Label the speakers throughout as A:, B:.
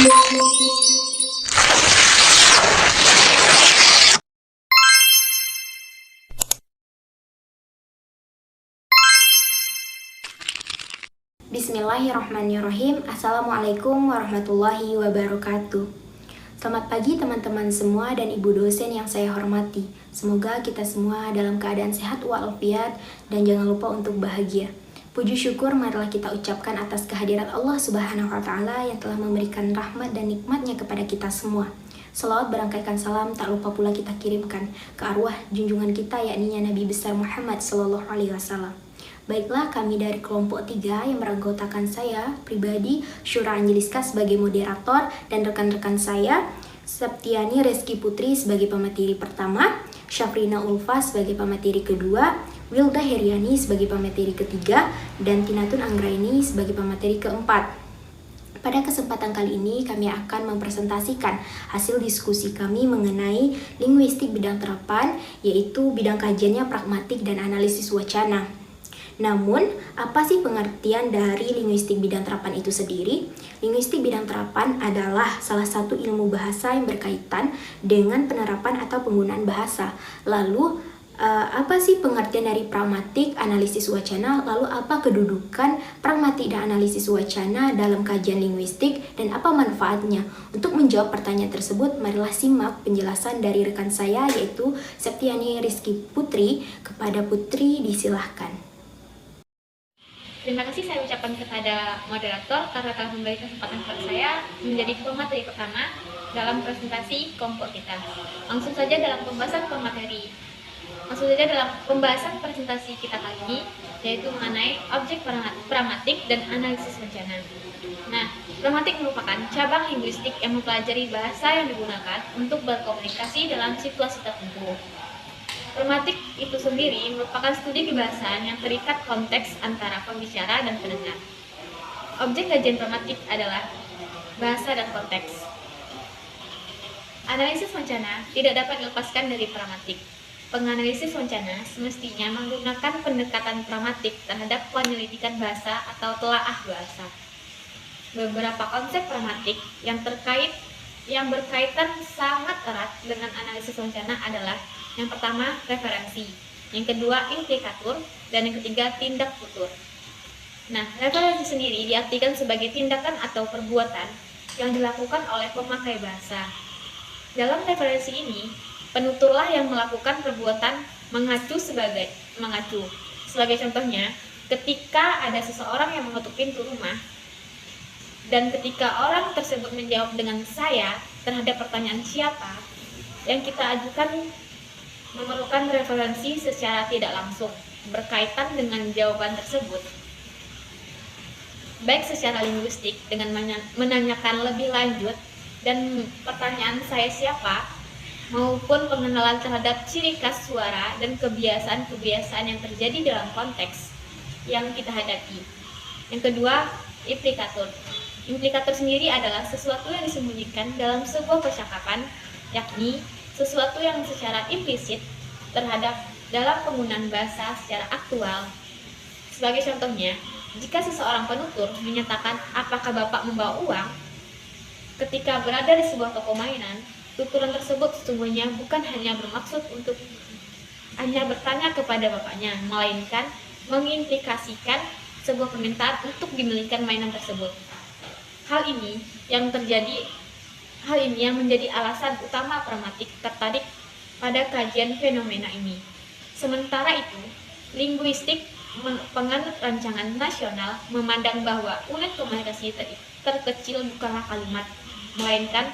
A: Bismillahirrahmanirrahim. Assalamualaikum warahmatullahi wabarakatuh. Selamat pagi teman-teman semua dan ibu dosen yang saya hormati. Semoga kita semua dalam keadaan sehat walafiat dan jangan lupa untuk bahagia. Puji syukur marilah kita ucapkan atas kehadirat Allah Subhanahu wa taala yang telah memberikan rahmat dan nikmatnya kepada kita semua. Salawat berangkaikan salam tak lupa pula kita kirimkan ke arwah junjungan kita yakni Nabi besar Muhammad sallallahu alaihi wasallam. Baiklah, kami dari kelompok 3 yang beranggotakan saya pribadi, Syura Anjeliska sebagai moderator dan rekan-rekan saya, Septiani Reski Putri sebagai pemateri pertama, Syafrina Ulfa sebagai pemateri kedua, Wilda Heriani sebagai pemateri ketiga, dan Tinatun Anggraini sebagai pemateri keempat. Pada kesempatan kali ini kami akan mempresentasikan hasil diskusi kami mengenai linguistik bidang terapan, yaitu bidang kajiannya pragmatik dan analisis wacana. Namun, apa sih pengertian dari linguistik bidang terapan itu sendiri? Linguistik bidang terapan adalah salah satu ilmu bahasa yang berkaitan dengan penerapan atau penggunaan bahasa. Lalu, apa sih pengertian dari pragmatik, analisis wacana? Lalu, apa kedudukan pragmatik dan analisis wacana dalam kajian linguistik dan apa manfaatnya? Untuk menjawab pertanyaan tersebut, marilah simak penjelasan dari rekan saya yaitu Septiani Rizky Putri. Kepada Putri, disilahkan.
B: Terima kasih saya ucapkan kepada moderator karena telah memberi kesempatan kepada saya menjadi pemateri pertama dalam presentasi kelompok kita. Langsung saja dalam pembahasan presentasi kita kali ini, yaitu mengenai objek pragmatik dan analisis wacana. Nah, pragmatik merupakan cabang linguistik yang mempelajari bahasa yang digunakan untuk berkomunikasi dalam situasi tertentu. Pragmatik itu sendiri merupakan studi kebahasaan yang terikat konteks antara pembicara dan pendengar. Objek kajian pragmatik adalah bahasa dan konteks. Analisis wacana tidak dapat dilepaskan dari pragmatik. Penganalisis wacana semestinya menggunakan pendekatan pragmatik terhadap penyelidikan bahasa atau telaah bahasa. Beberapa konsep pragmatik yang berkaitan sangat erat dengan analisis wacana adalah: yang pertama, referensi. Yang kedua, implikatur. Dan yang ketiga, tindak tutur. Nah, referensi sendiri diartikan sebagai tindakan atau perbuatan yang dilakukan oleh pemakai bahasa. Dalam referensi ini, penuturlah yang melakukan perbuatan mengacu. Sebagai contohnya, ketika ada seseorang yang mengetuk pintu rumah, dan ketika orang tersebut menjawab dengan "saya" terhadap pertanyaan siapa, yang kita ajukan memerlukan referensi secara tidak langsung berkaitan dengan jawaban tersebut, baik secara linguistik dengan menanyakan lebih lanjut dan pertanyaan "saya siapa", maupun pengenalan terhadap ciri khas suara dan kebiasaan-kebiasaan yang terjadi dalam konteks yang kita hadapi. Yang kedua, implikatur. Implikatur sendiri adalah sesuatu yang disembunyikan dalam sebuah percakapan, yakni sesuatu yang secara implisit dalam penggunaan bahasa secara aktual. Sebagai contohnya, jika seseorang penutur menyatakan "apakah Bapak membawa uang?" ketika berada di sebuah toko mainan, tuturan tersebut sesungguhnya bukan hanya bermaksud untuk hanya bertanya kepada bapaknya, melainkan mengimplikasikan sebuah permintaan untuk dimilikan mainan tersebut. Hal ini yang menjadi alasan utama pragmatik tertarik pada kajian fenomena ini. Sementara itu, linguistik penganut rancangan nasional memandang bahwa unit komunikasi terkecil bukanlah kalimat, melainkan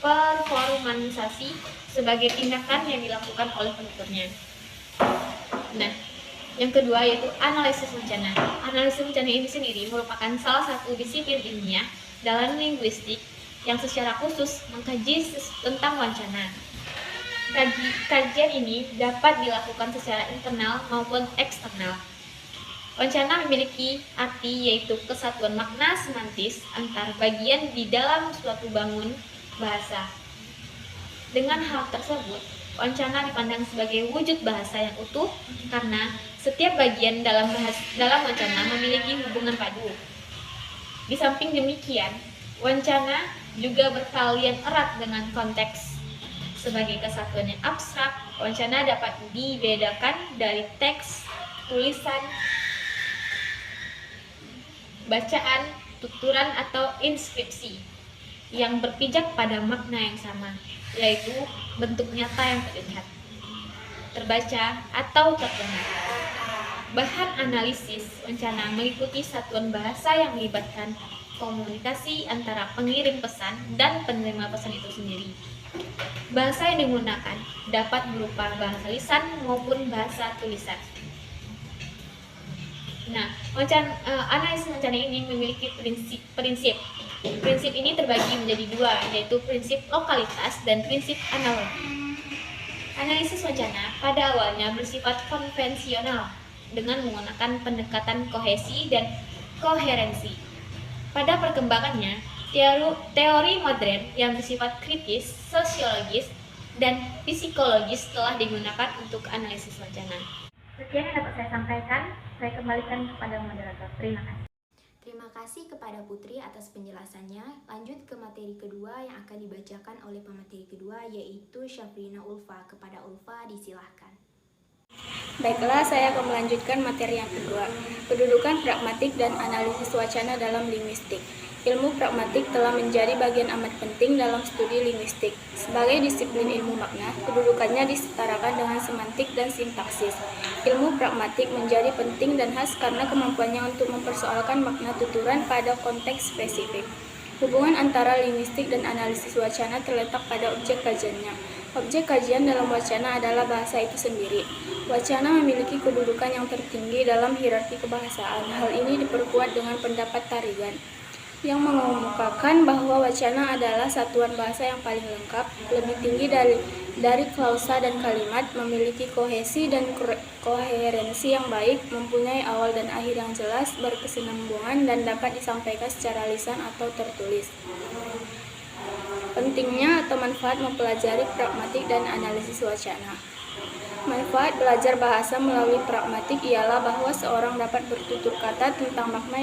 B: performansasi sebagai tindakan yang dilakukan oleh penuturnya. Nah, yang kedua yaitu analisis wacana. Analisis wacana ini sendiri merupakan salah satu disiplin ilmiah dalam linguistik yang secara khusus mengkaji tentang wacana. Kajian ini dapat dilakukan secara internal maupun eksternal. Wacana memiliki arti yaitu kesatuan makna semantis antar bagian di dalam suatu bangun bahasa. Dengan hal tersebut, wacana dipandang sebagai wujud bahasa yang utuh karena setiap bagian dalam wacana memiliki hubungan padu. Di samping demikian, Wancana juga berkalian erat dengan konteks. Sebagai kesatuan yang abstrak, wancana dapat dibedakan dari teks, tulisan, bacaan, tuturan, atau inskripsi yang berpijak pada makna yang sama, yaitu bentuk nyata yang terlihat, terbaca, atau terdengar. Bahan analisis wancana meliputi satuan bahasa yang melibatkan komunikasi antara pengirim pesan dan penerima pesan itu sendiri. Bahasa yang digunakan dapat berupa bahasa lisan maupun bahasa tulisan. Nah, analisis wancana ini memiliki prinsip. Prinsip ini terbagi menjadi dua, yaitu prinsip lokalitas dan prinsip analogi. Analisis wancana pada awalnya bersifat konvensional dengan menggunakan pendekatan kohesi dan koherensi. Pada perkembangannya, teori modern yang bersifat kritis, sosiologis, dan psikologis telah digunakan untuk analisis wancana. Sekian yang dapat saya sampaikan. Saya kembalikan kepada moderator. Terima kasih.
A: Terima kasih kepada Putri atas penjelasannya. Lanjut ke materi kedua yang akan dibacakan oleh pemateri kedua, yaitu Syafrina Ulfa. Kepada Ulfa, disilahkan.
C: Baiklah, saya akan melanjutkan materi yang kedua, kedudukan pragmatik dan analisis wacana dalam linguistik. Ilmu pragmatik telah menjadi bagian amat penting dalam studi linguistik. Sebagai disiplin ilmu makna, kedudukannya disetarakan dengan semantik dan sintaksis. Ilmu pragmatik menjadi penting dan khas karena kemampuannya untuk mempersoalkan makna tuturan pada konteks spesifik. Hubungan antara linguistik dan analisis wacana terletak pada objek kajiannya. Objek kajian dalam wacana adalah bahasa itu sendiri. Wacana memiliki kedudukan yang tertinggi dalam hierarki kebahasaan. Hal ini diperkuat dengan pendapat Tarigan, yang mengemukakan bahwa wacana adalah satuan bahasa yang paling lengkap, lebih tinggi dari klausa dan kalimat, memiliki kohesi dan koherensi yang baik, mempunyai awal dan akhir yang jelas, berkesinambungan, dan dapat disampaikan secara lisan atau tertulis. Pentingnya atau manfaat mempelajari pragmatik dan analisis wacana. Manfaat belajar bahasa melalui pragmatik ialah bahwa seorang dapat bertutur kata tentang makna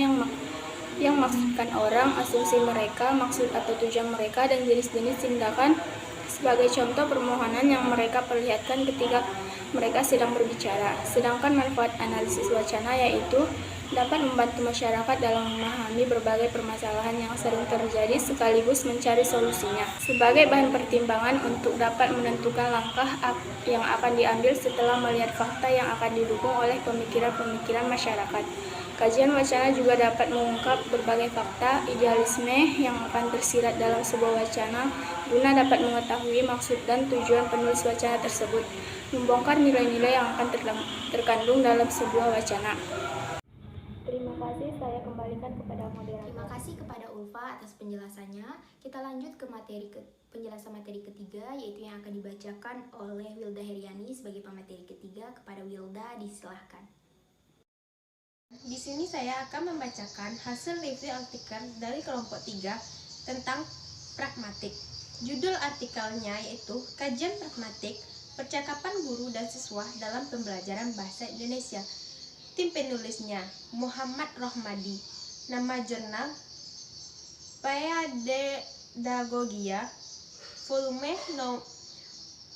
C: yang maksudkan orang, asumsi mereka, maksud atau tujuan mereka, dan jenis-jenis tindakan sebagai contoh permohonan yang mereka perlihatkan ketika mereka sedang berbicara. Sedangkan manfaat analisis wacana yaitu dapat membantu masyarakat dalam memahami berbagai permasalahan yang sering terjadi sekaligus mencari solusinya, sebagai bahan pertimbangan untuk dapat menentukan langkah yang akan diambil setelah melihat fakta yang akan didukung oleh pemikiran-pemikiran masyarakat. Kajian wacana juga dapat mengungkap berbagai fakta, idealisme yang akan tersirat dalam sebuah wacana guna dapat mengetahui maksud dan tujuan penulis wacana tersebut, membongkar nilai-nilai yang akan terkandung dalam sebuah wacana. Terima kasih, saya kembalikan kepada moderator.
A: Terima kasih kepada Ulfa atas penjelasannya. Kita lanjut ke penjelasan materi ketiga, yaitu yang akan dibacakan oleh Wilda Heriani sebagai pemateri ketiga. Kepada Wilda, disilahkan.
D: Di sini saya akan membacakan hasil review artikel dari kelompok 3 tentang pragmatik. Judul artikelnya yaitu Kajian Pragmatik, Percakapan Guru dan Siswa dalam Pembelajaran Bahasa Indonesia. Tim penulisnya Muhammad Rohmadi. Nama jurnal Pedagogia, volume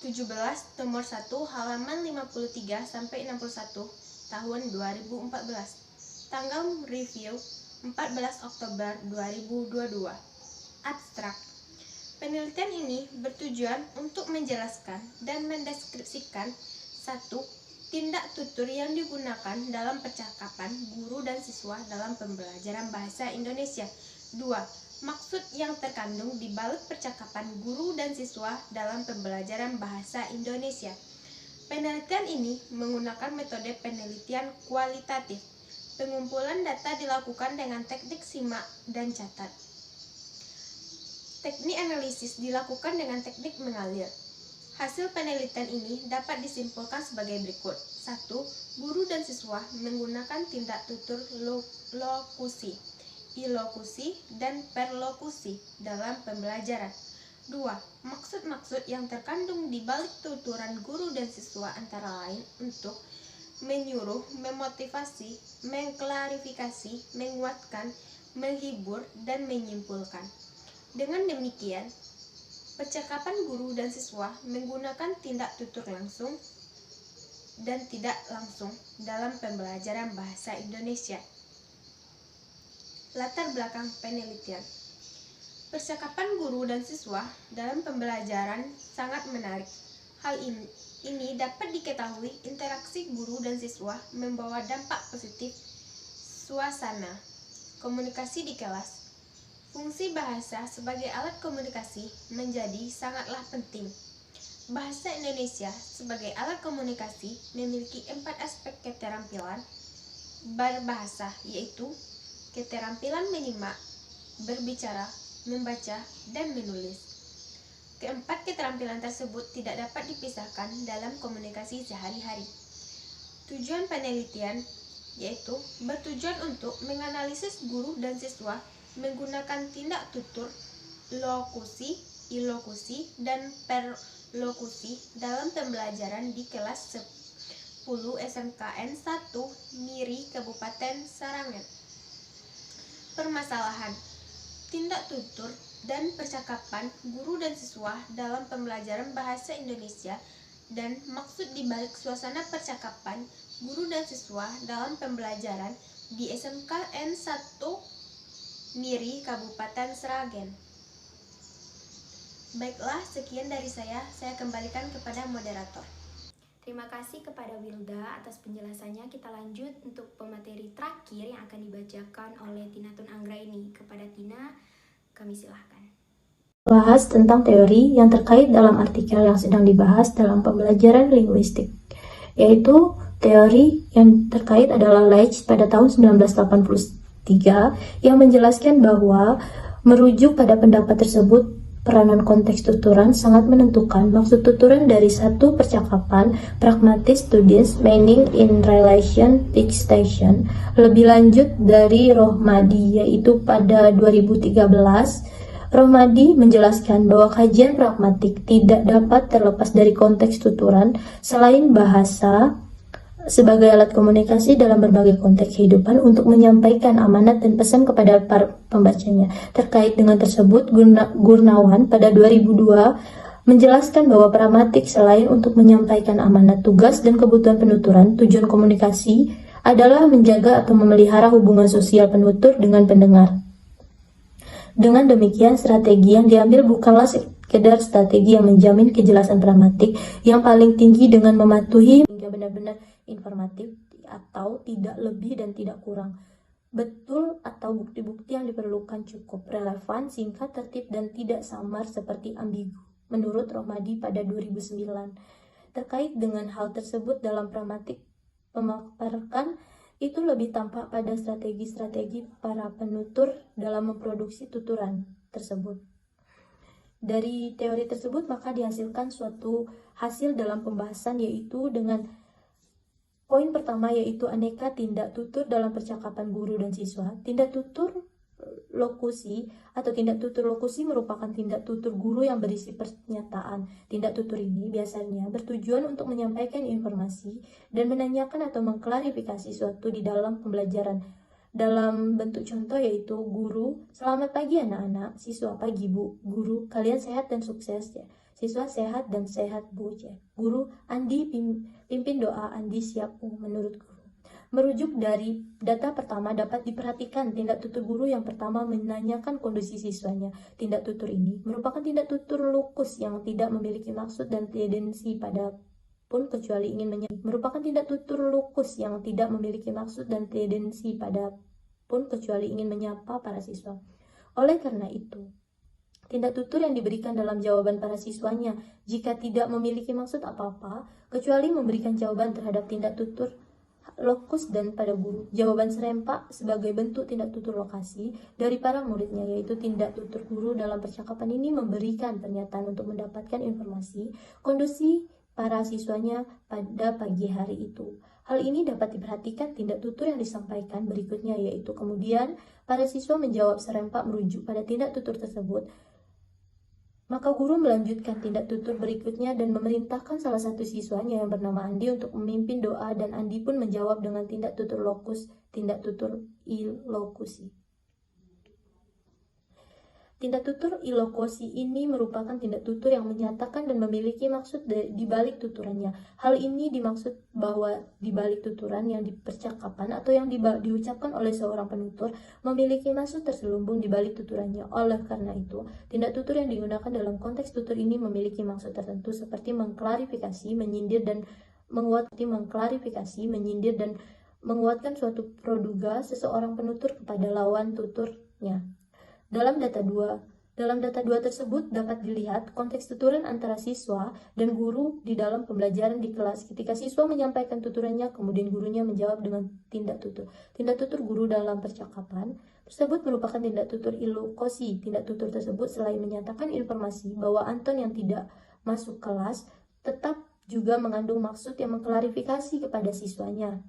D: 17, nomor 1, halaman 53 sampai 61, tahun 2014. Tanggal review 14 Oktober 2022. Abstrak. Penelitian ini bertujuan untuk menjelaskan dan mendeskripsikan satu, tindak tutur yang digunakan dalam percakapan guru dan siswa dalam pembelajaran bahasa Indonesia. 2. Maksud yang terkandung di balik percakapan guru dan siswa dalam pembelajaran bahasa Indonesia. Penelitian ini menggunakan metode penelitian kualitatif. Pengumpulan data dilakukan dengan teknik simak dan catat. Teknik analisis dilakukan dengan teknik mengalir. Hasil penelitian ini dapat disimpulkan sebagai berikut. 1. Guru dan siswa menggunakan tindak tutur lokusi, ilokusi, dan perlokusi dalam pembelajaran. 2. Maksud-maksud yang terkandung di balik tuturan guru dan siswa antara lain untuk menyuruh, memotivasi, mengklarifikasi, menguatkan, menghibur, dan menyimpulkan. Dengan demikian, percakapan guru dan siswa menggunakan tindak tutur langsung dan tidak langsung dalam pembelajaran bahasa Indonesia. Latar belakang penelitian. Percakapan guru dan siswa dalam pembelajaran sangat menarik. Hal ini dapat diketahui interaksi guru dan siswa membawa dampak positif suasana komunikasi di kelas. Fungsi bahasa sebagai alat komunikasi menjadi sangatlah penting. Bahasa Indonesia sebagai alat komunikasi memiliki 4 aspek keterampilan berbahasa, yaitu keterampilan menyimak, berbicara, membaca, dan menulis. Keempat keterampilan tersebut tidak dapat dipisahkan dalam komunikasi sehari-hari. Tujuan penelitian yaitu bertujuan untuk menganalisis guru dan siswa menggunakan tindak tutur, lokusi, ilokusi, dan perlokusi dalam pembelajaran di kelas 10 SMKN 1 Miri, Kabupaten Sarangan. Permasalahan tindak tutur dan percakapan guru dan siswa dalam pembelajaran bahasa Indonesia dan maksud dibalik suasana percakapan guru dan siswa dalam pembelajaran di SMKN 1 Miri, Kabupaten Sragen. Baiklah, sekian dari saya kembalikan kepada moderator.
A: Terima kasih kepada Wilda atas penjelasannya. Kita lanjut untuk pemateri terakhir yang akan dibacakan oleh Tina Tun Anggraini. Kepada Tina, kami silahkan.
E: Bahas tentang teori yang terkait dalam artikel yang sedang dibahas dalam pembelajaran linguistik, yaitu teori yang terkait adalah Leach pada tahun 1983 yang menjelaskan bahwa merujuk pada pendapat tersebut, peranan konteks tuturan sangat menentukan maksud tuturan dari satu percakapan. Pragmatic Studies Meaning in Relation Fixation. Lebih lanjut dari Rohmadi, yaitu pada 2013, Rohmadi menjelaskan bahwa kajian pragmatik tidak dapat terlepas dari konteks tuturan selain bahasa sebagai alat komunikasi dalam berbagai konteks kehidupan untuk menyampaikan amanat dan pesan kepada para pembacanya. Terkait dengan tersebut, Gurnawan pada 2002 menjelaskan bahwa pragmatik selain untuk menyampaikan amanat, tugas, dan kebutuhan penuturan, tujuan komunikasi adalah menjaga atau memelihara hubungan sosial penutur dengan pendengar. Dengan demikian, strategi yang diambil bukanlah sekedar strategi yang menjamin kejelasan pragmatik yang paling tinggi dengan mematuhi hingga benar-benar informatif atau tidak lebih dan tidak kurang. Betul atau bukti-bukti yang diperlukan cukup relevan, singkat, tertib, dan tidak samar seperti ambigu, menurut Rohmadi pada 2009. Terkait dengan hal tersebut dalam pragmatik, pemaparan itu lebih tampak pada strategi-strategi para penutur dalam memproduksi tuturan tersebut. Dari teori tersebut maka dihasilkan suatu hasil dalam pembahasan, yaitu dengan poin pertama, yaitu aneka tindak tutur dalam percakapan guru dan siswa. Tindak tutur lokusi atau tindak tutur lokusi merupakan tindak tutur guru yang berisi pernyataan. Tindak tutur ini biasanya bertujuan untuk menyampaikan informasi dan menanyakan atau mengklarifikasi suatu di dalam pembelajaran. Dalam bentuk contoh yaitu guru, selamat pagi anak-anak, siswa pagi bu, guru kalian sehat dan sukses ya. Siswa sehat dan sehat bu ya. Guru Andi pimpin doa Andi siap bu menurut guru. Merujuk dari data pertama dapat diperhatikan tindak tutur guru yang pertama menanyakan kondisi siswanya. Tindak tutur ini merupakan tindak tutur lokus yang tidak memiliki maksud dan tendensi pada pun kecuali ingin merupakan tindak tutur lokus yang tidak memiliki maksud dan tendensi pada pun kecuali ingin menyapa para siswa. Oleh karena itu, tindak tutur yang diberikan dalam jawaban para siswanya jika tidak memiliki maksud apa-apa kecuali memberikan jawaban terhadap tindak tutur lokus dan pada guru. Jawaban serempak sebagai bentuk tindak tutur lokasi dari para muridnya, yaitu tindak tutur guru dalam percakapan ini memberikan pernyataan untuk mendapatkan informasi kondisi para siswanya pada pagi hari itu. Hal ini dapat diperhatikan tindak tutur yang disampaikan berikutnya, yaitu kemudian para siswa menjawab serempak merujuk pada tindak tutur tersebut. Maka guru melanjutkan tindak tutur berikutnya dan memerintahkan salah satu siswanya yang bernama Andi untuk memimpin doa, dan Andi pun menjawab dengan tindak tutur lokus, tindak tutur ilokusi. Tindak tutur ilokusi ini merupakan tindak tutur yang menyatakan dan memiliki maksud di balik tuturannya. Hal ini dimaksud bahwa di balik tuturan yang dipercakapan atau yang diucapkan oleh seorang penutur memiliki maksud terselubung di balik tuturannya. Oleh karena itu, tindak tutur yang digunakan dalam konteks tutur ini memiliki maksud tertentu seperti mengklarifikasi, menyindir dan menguatkan suatu praduga seseorang penutur kepada lawan tuturnya. Dalam data 2 tersebut dapat dilihat konteks tuturan antara siswa dan guru di dalam pembelajaran di kelas. Ketika siswa menyampaikan tuturannya, kemudian gurunya menjawab dengan tindak tutur. Tindak tutur guru dalam percakapan tersebut merupakan tindak tutur ilokusi. Tindak tutur tersebut selain menyatakan informasi bahwa Anton yang tidak masuk kelas, tetap juga mengandung maksud yang mengklarifikasi kepada siswanya.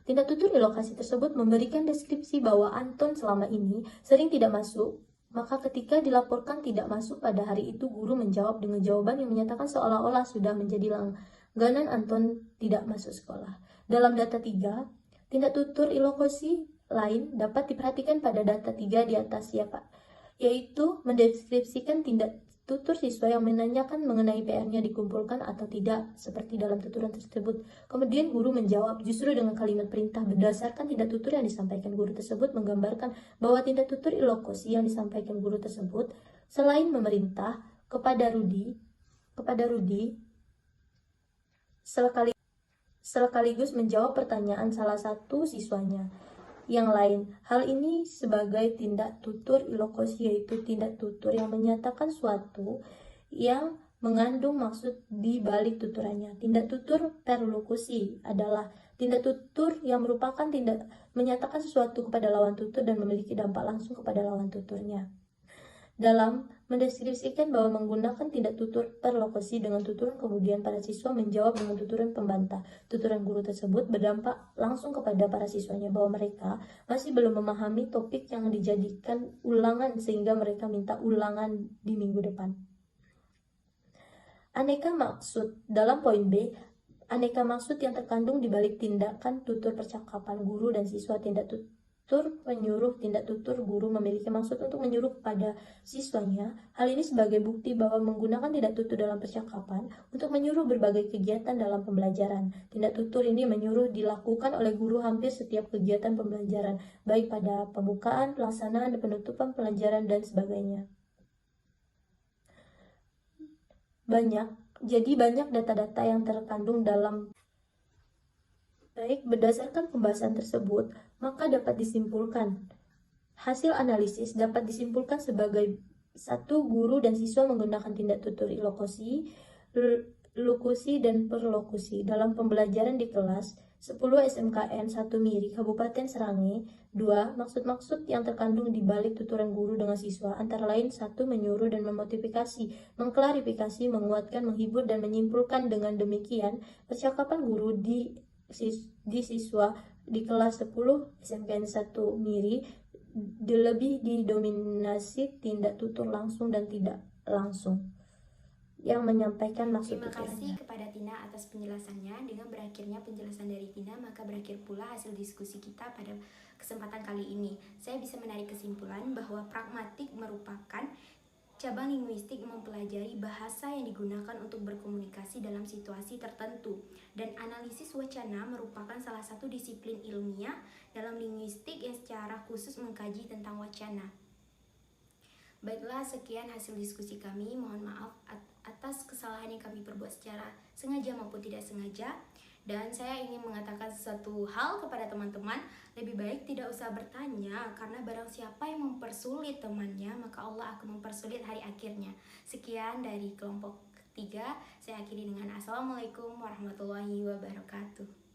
E: Tindak tutur ilokusi tersebut memberikan deskripsi bahwa Anton selama ini sering tidak masuk, maka ketika dilaporkan tidak masuk pada hari itu, guru menjawab dengan jawaban yang menyatakan seolah-olah sudah menjadi langganan Anton tidak masuk sekolah. Dalam data 3, tindak tutur ilokusi lain dapat diperhatikan pada data 3 di atas yaitu mendeskripsikan tindak tutur siswa yang menanyakan mengenai PR-nya dikumpulkan atau tidak, seperti dalam tuturan tersebut. Kemudian guru menjawab justru dengan kalimat perintah. Berdasarkan tindak tutur yang disampaikan guru tersebut menggambarkan bahwa tindak tutur ilokusi yang disampaikan guru tersebut selain memerintah kepada Rudi sekaligus menjawab pertanyaan salah satu siswanya yang lain. Hal ini sebagai tindak tutur ilokusi, yaitu tindak tutur yang menyatakan suatu yang mengandung maksud di balik tuturannya. Tindak tutur perlokusi adalah tindak tutur yang merupakan tindak menyatakan sesuatu kepada lawan tutur dan memiliki dampak langsung kepada lawan tuturnya. Dalam mendeskripsikan bahwa menggunakan tindak tutur perlokusi dengan tuturan, kemudian para siswa menjawab dengan tuturan pembantah. Tuturan guru tersebut berdampak langsung kepada para siswanya bahwa mereka masih belum memahami topik yang dijadikan ulangan sehingga mereka minta ulangan di minggu depan. Aneka maksud. Dalam poin B, aneka maksud yang terkandung di balik tindakan tutur percakapan guru dan siswa. Tindak tutur menyuruh. Tindak tutur guru memiliki maksud untuk menyuruh kepada siswanya. Hal ini sebagai bukti bahwa menggunakan tindak tutur dalam percakapan untuk menyuruh berbagai kegiatan dalam pembelajaran. Tindak tutur ini menyuruh dilakukan oleh guru hampir setiap kegiatan pembelajaran, baik pada pembukaan, pelaksanaan, dan penutupan pelajaran, dan sebagainya. Jadi banyak data-data yang terkandung dalam. Baik, berdasarkan pembahasan tersebut, maka dapat disimpulkan. Hasil analisis dapat disimpulkan sebagai 1. Guru dan siswa menggunakan tindak tutur ilokusi, lokusi, dan perlokusi dalam pembelajaran di kelas 10 SMKN 1 Miri, Kabupaten Serangi. 2. Maksud-maksud yang terkandung di balik tuturan guru dengan siswa antara lain 1. Menyuruh dan memotivasi, mengklarifikasi, menguatkan, menghibur, dan menyimpulkan. Dengan demikian, percakapan guru di siswa di kelas 10 SMKN 1 Miri lebih didominasi tindak tutur langsung dan tidak langsung yang menyampaikan maksud
A: Terima
E: tuturannya.
A: kasih kepada Tina atas penjelasannya. Dengan berakhirnya penjelasan dari Tina, maka berakhir pula hasil diskusi kita pada kesempatan kali ini. Saya bisa menarik kesimpulan bahwa pragmatik merupakan cabang linguistik mempelajari bahasa yang digunakan untuk berkomunikasi dalam situasi tertentu, dan analisis wacana merupakan salah satu disiplin ilmiah dalam linguistik yang secara khusus mengkaji tentang wacana. Baiklah, sekian hasil diskusi kami. Mohon maaf atas kesalahan yang kami perbuat secara sengaja maupun tidak sengaja. Dan saya ingin mengatakan sesuatu hal kepada teman-teman, lebih baik tidak usah bertanya, karena barang siapa yang mempersulit temannya, maka Allah akan mempersulit hari akhirnya. Sekian dari kelompok 3, saya akhiri dengan Assalamualaikum warahmatullahi wabarakatuh.